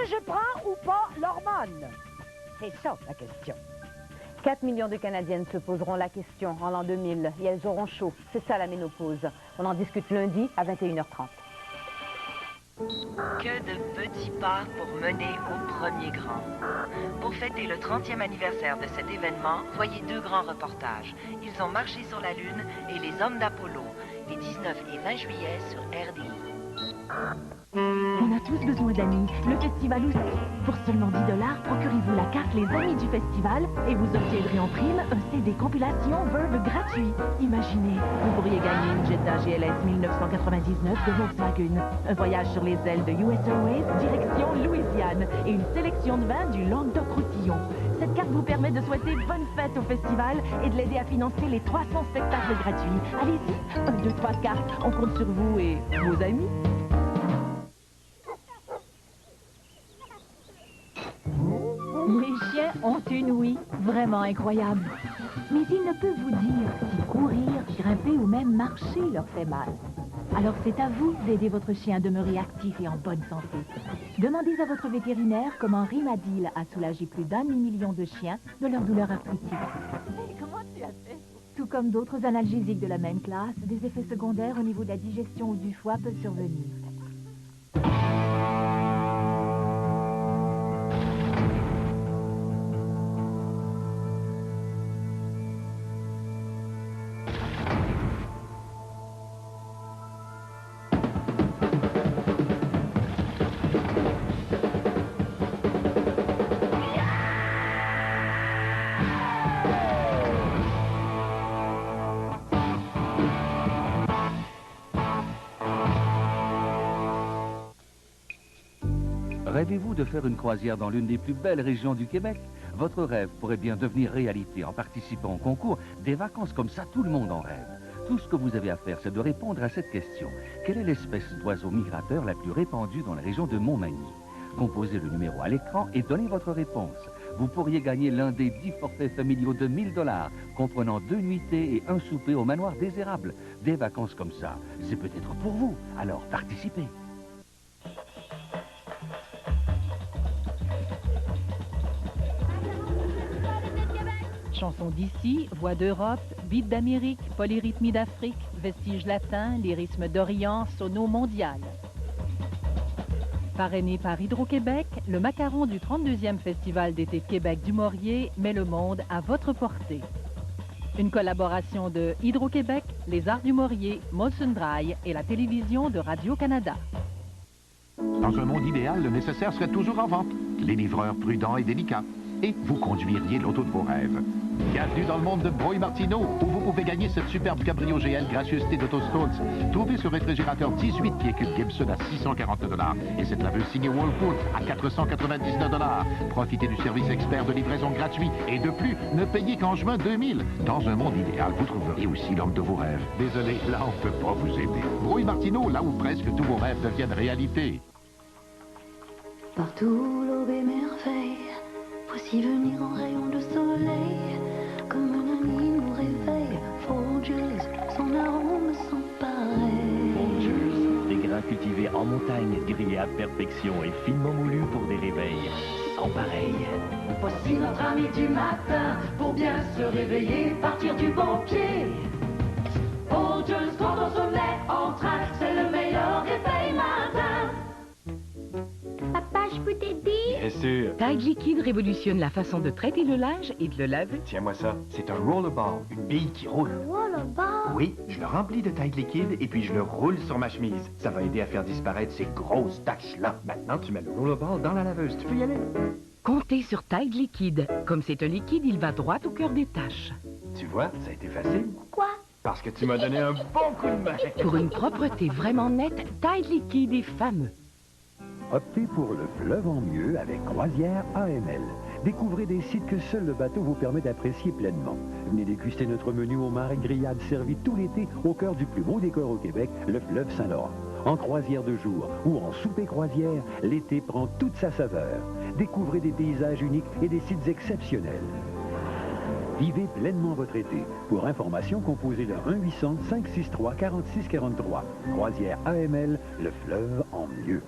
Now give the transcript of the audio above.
je prends ou pas l'hormone? C'est ça, la question. 4 millions de Canadiennes se poseront la question en l'an 2000 et elles auront chaud. C'est ça la ménopause. On en discute lundi à 21h30. Que de petits pas pour mener au premier grand. Pour fêter le 30e anniversaire de cet événement, voyez 2 grands reportages. Ils ont marché sur la Lune et les hommes d'Apollo, les 19 et 20 juillet sur RDI. On a tous besoin d'amis. Le festival aussi. Pour seulement 10 $, procurez-vous la carte Les Amis du Festival et vous obtiendrez en prime un CD compilation Verve gratuit. Imaginez, vous pourriez gagner une Jetta GLS 1999 de Volkswagen, un voyage sur les ailes de US Airways direction Louisiane et une sélection de vins du Languedoc-Roussillon. Cette carte vous permet de souhaiter bonne fête au festival et de l'aider à financer les 300 spectacles gratuits. Allez-y, 1, 2, 3 cartes, on compte sur vous et vos amis. Les chiens ont une ouïe vraiment incroyable. Mais ils ne peuvent vous dire si courir, grimper ou même marcher leur fait mal. Alors c'est à vous d'aider votre chien à demeurer actif et en bonne santé. Demandez à votre vétérinaire comment Rimadil a soulagé plus d'1 demi-million de chiens de leur douleur arthritique. Comment tu as fait? Tout comme d'autres analgésiques de la même classe, des effets secondaires au niveau de la digestion ou du foie peuvent survenir. Rêvez-vous de faire une croisière dans l'une des plus belles régions du Québec? Votre rêve pourrait bien devenir réalité en participant au concours. Des vacances comme ça, tout le monde en rêve. Tout ce que vous avez à faire, c'est de répondre à cette question. Quelle est l'espèce d'oiseau migrateur la plus répandue dans la région de Montmagny? Composez le numéro à l'écran et donnez votre réponse. Vous pourriez gagner l'un des 10 forfaits familiaux de 1 000 $, comprenant 2 nuitées et un souper au manoir des Érables. Des vacances comme ça, c'est peut-être pour vous. Alors participez. Chansons d'ici, voix d'Europe, beat d'Amérique, polyrythmie d'Afrique, vestiges latins, lyrisme d'Orient, sono mondial. Parrainé par Hydro-Québec, le macaron du 32e Festival d'été de Québec du Maurier met le monde à votre portée. Une collaboration de Hydro-Québec, les Arts du Maurier, Molson Dry et la télévision de Radio-Canada. Dans un monde idéal, le nécessaire serait toujours en vente. Les livreurs prudents et délicats. Et vous conduiriez l'auto de vos rêves. Bienvenue dans le monde de Broy Martineau, où vous pouvez gagner cette superbe cabrio GL gracieuseté d'AutoStones. Trouvez ce réfrigérateur 18 pieds cubes Gibson à 649 $ et cette laveuse signée Whirlpool à 499 $. Profitez du service expert de livraison gratuit et de plus, ne payez qu'en juin 2000. Dans un monde idéal, vous trouverez aussi l'homme de vos rêves. Désolé, là on ne peut pas vous aider. Broy Martineau, là où presque tous vos rêves deviennent réalité. Partout l'aube est merveille, voici venir en rayon de soleil, comme un ami nous réveille. Folgers, son arôme sans pareil. Folgers, des grains cultivés en montagne, grillés à perfection et finement moulus pour des réveils sans pareil. Voici notre ami du matin, pour bien se réveiller, partir du bon pied. Folgers, quand on se met en train, c'est le meilleur réveil matin. Papa, je peux t'aider? Bien sûr. Tide Liquide révolutionne la façon de traiter le linge et de le laver. Tiens-moi ça. C'est un rollerball, une bille qui roule. Un rollerball? Oui, je le remplis de Tide Liquide et puis je le roule sur ma chemise. Ça va aider à faire disparaître ces grosses taches-là. Maintenant, tu mets le rollerball dans la laveuse. Tu peux y aller. Comptez sur Tide Liquide. Comme c'est un liquide, il va droit au cœur des taches. Tu vois, ça a été facile. Pourquoi? Parce que tu m'as donné un bon coup de main. Pour une propreté vraiment nette, Tide Liquide est fameux. Optez pour le fleuve en mieux avec Croisière AML. Découvrez des sites que seul le bateau vous permet d'apprécier pleinement. Venez déguster notre menu homard et grillade servi tout l'été au cœur du plus beau décor au Québec, le fleuve Saint-Laurent. En croisière de jour ou en souper croisière, l'été prend toute sa saveur. Découvrez des paysages uniques et des sites exceptionnels. Vivez pleinement votre été. Pour information, composez le 1-800-563-4643. Croisière AML, le fleuve en mieux.